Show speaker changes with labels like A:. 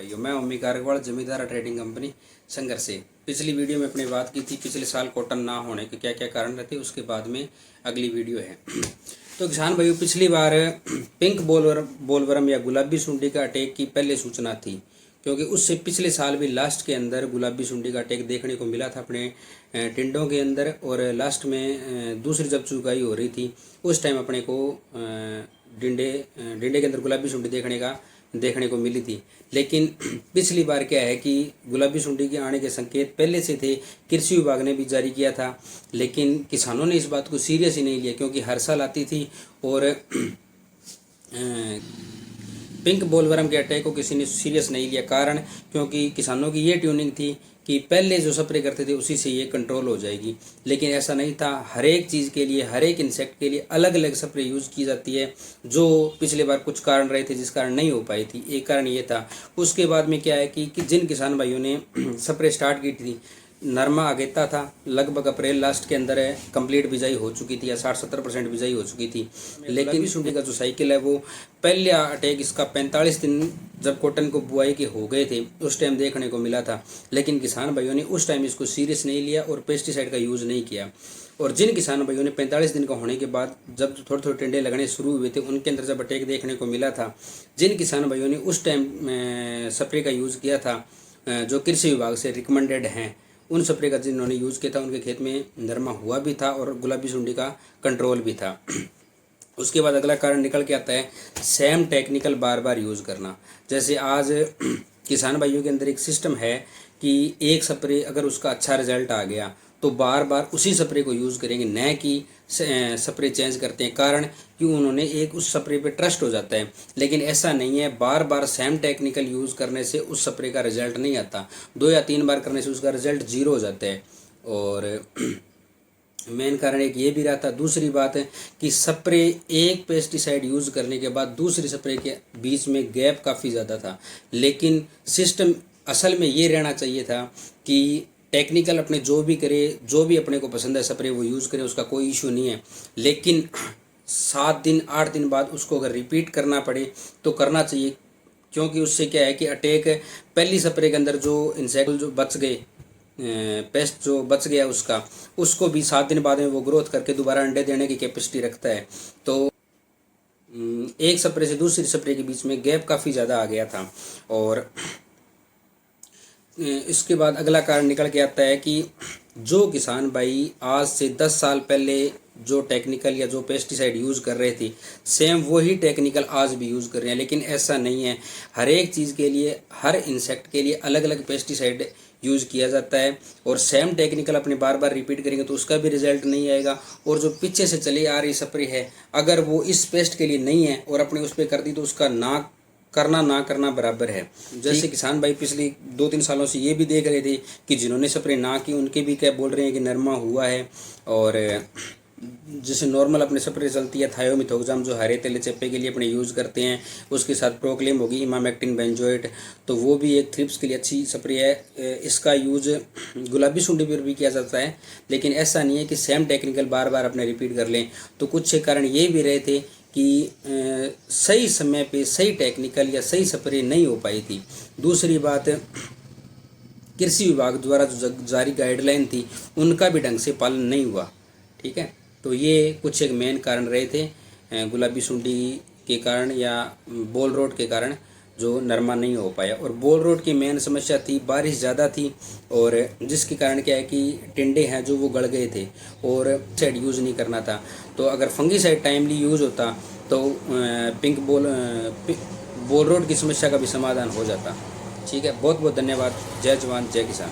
A: भाइयों, मैं ओमी गारगवाड़, जमींदार ट्रेडिंग कंपनी संघर्ष से। पिछली वीडियो में अपनी बात की थी पिछले साल कॉटन ना होने के क्या क्या कारण रहते, उसके बाद में अगली वीडियो है। तो किसान भाइयों, पिछली बार पिंक बोलवर्म या गुलाबी सुंडी का अटैक की पहले सूचना थी, क्योंकि उससे पिछले साल भी लास्ट के अंदर गुलाबी सुंडी का अटैक देखने को मिला था अपने टिंडों के अंदर। और लास्ट में दूसरी जब चुकाई हो रही थी उस टाइम अपने को डिंडे के अंदर गुलाबी सुंडी देखने को मिली थी। लेकिन पिछली बार क्या है कि गुलाबी सुंडी के आने के संकेत पहले से थे, कृषि विभाग ने भी जारी किया था, लेकिन किसानों ने इस बात को सीरियस ही नहीं लिया, क्योंकि हर साल आती थी। और पिंक बोलवर्म के अटैक को किसी ने सीरियस नहीं लिया, कारण क्योंकि किसानों की ये ट्यूनिंग थी कि पहले जो स्प्रे करते थे उसी से ये कंट्रोल हो जाएगी। लेकिन ऐसा नहीं था। हर एक चीज़ के लिए, हर एक इंसेक्ट के लिए अलग अलग स्प्रे यूज़ की जाती है, जो पिछले बार कुछ कारण रहे थे जिस कारण नहीं हो पाई थी। एक कारण ये था। उसके बाद में क्या है कि जिन किसान भाइयों ने स्प्रे स्टार्ट की थी, नरमा अगेता था, लगभग अप्रैल लास्ट के अंदर कंप्लीट बिजाई हो चुकी थी या 60-70% बिजाई हो चुकी थी। लेकिन सुंडी का जो साइकिल है वो पहला अटैक इसका 45 दिन जब कॉटन को बुआई के हो गए थे उस टाइम देखने को मिला था। लेकिन किसान भाइयों ने उस टाइम इसको सीरियस नहीं लिया और पेस्टिसाइड का यूज़ नहीं किया। और जिन किसान भाइयों ने 45 दिन का होने के बाद जब थोड़े थोड़े टिंडे लगने शुरू हुए थे, उनके अंदर जब अटैक देखने को मिला था, जिन किसान भाइयों ने उस टाइम स्प्रे का यूज़ किया था जो कृषि विभाग से रिकमेंडेड हैं, उन स्प्रे का जिन्होंने यूज़ किया था उनके खेत में नरमा हुआ भी था और गुलाबी सुंडी का कंट्रोल भी था। उसके बाद अगला कारण निकल के आता है सेम टेक्निकल बार बार यूज़ करना। जैसे आज किसान भाइयों के अंदर एक सिस्टम है कि एक स्प्रे अगर उसका अच्छा रिजल्ट आ गया तो बार बार उसी स्प्रे को यूज़ करेंगे, न कि स्प्रे चेंज करते हैं, कारण कि उन्होंने एक उस स्प्रे पे ट्रस्ट हो जाता है। लेकिन ऐसा नहीं है, बार बार सेम टेक्निकल यूज़ करने से उस स्प्रे का रिजल्ट नहीं आता, 2 या 3 बार करने से उसका रिजल्ट 0 हो जाता है। और मेन कारण एक ये भी रहता है। दूसरी बात है कि स्प्रे एक पेस्टिसाइड यूज़ करने के बाद दूसरी स्प्रे के बीच में गैप काफ़ी ज़्यादा था। लेकिन सिस्टम असल में ये रहना चाहिए था कि टेक्निकल अपने जो भी करे, जो भी अपने को पसंद है स्प्रे वो यूज़ करें, उसका कोई इशू नहीं है। लेकिन 7 दिन 8 दिन बाद उसको अगर रिपीट करना पड़े तो करना चाहिए, क्योंकि उससे क्या है कि अटैक पहली स्प्रे के अंदर जो इंसेक्ट जो बच गए, पेस्ट जो बच गया उसको भी 7 दिन बाद में वो ग्रोथ करके दोबारा अंडे देने की कैपेसिटी रखता है। तो एक स्प्रे से दूसरी स्प्रे के बीच में गैप काफ़ी ज़्यादा आ गया था। और इसके बाद अगला कारण निकल के आता है कि जो किसान भाई आज से 10 साल पहले जो टेक्निकल या जो पेस्टिसाइड यूज़ कर रहे थे, सेम वही टेक्निकल आज भी यूज़ कर रहे हैं। लेकिन ऐसा नहीं है। हर एक चीज़ के लिए, हर इंसेक्ट के लिए अलग अलग पेस्टिसाइड यूज़ किया जाता है। और सेम टेक्निकल अपने बार बार रिपीट करेंगे तो उसका भी रिजल्ट नहीं आएगा। और जो पीछे से चली आ रही स्प्रे है, अगर वो इस पेस्ट के लिए नहीं है और अपने उस पर कर दी तो उसका ना करना बराबर है। जैसे किसान भाई पिछले 2-3 सालों से ये भी देख रहे थे कि जिन्होंने स्प्रे ना की उनके भी क्या बोल रहे हैं कि नरमा हुआ है। और जैसे नॉर्मल अपने स्प्रे चलती है थायोमिथोक्साम जो हरे तेले चप्पे के लिए अपने यूज़ करते हैं, उसके साथ प्रोक्लेम होगी इमामेक्टिन बेंजोएट, तो वो भी एक थ्रिप्स के लिए अच्छी स्प्रे है। इसका यूज़ गुलाबी सुंडी पर भी किया जाता है। लेकिन ऐसा नहीं है कि सेम टेक्निकल बार बार अपने रिपीट कर लें। तो कुछ कारण ये भी रहे थे कि सही समय पे सही टेक्निकल या सही स्प्रे नहीं हो पाई थी। दूसरी बात, कृषि विभाग द्वारा जो जारी गाइडलाइन थी उनका भी ढंग से पालन नहीं हुआ। ठीक है, तो ये कुछ एक मेन कारण रहे थे गुलाबी सुंडी के कारण या बॉल रोड के कारण जो नरमा नहीं हो पाया। और बॉल रोड की मेन समस्या थी बारिश ज़्यादा थी, और जिसके कारण क्या है कि टिंडे हैं जो वो गड़ गए थे और साइड यूज़ नहीं करना था। तो अगर फंगीसाइड टाइमली यूज़ होता तो पिंक बॉल रोड की समस्या का भी समाधान हो जाता। ठीक है, बहुत बहुत धन्यवाद। जय जवान जय किसान।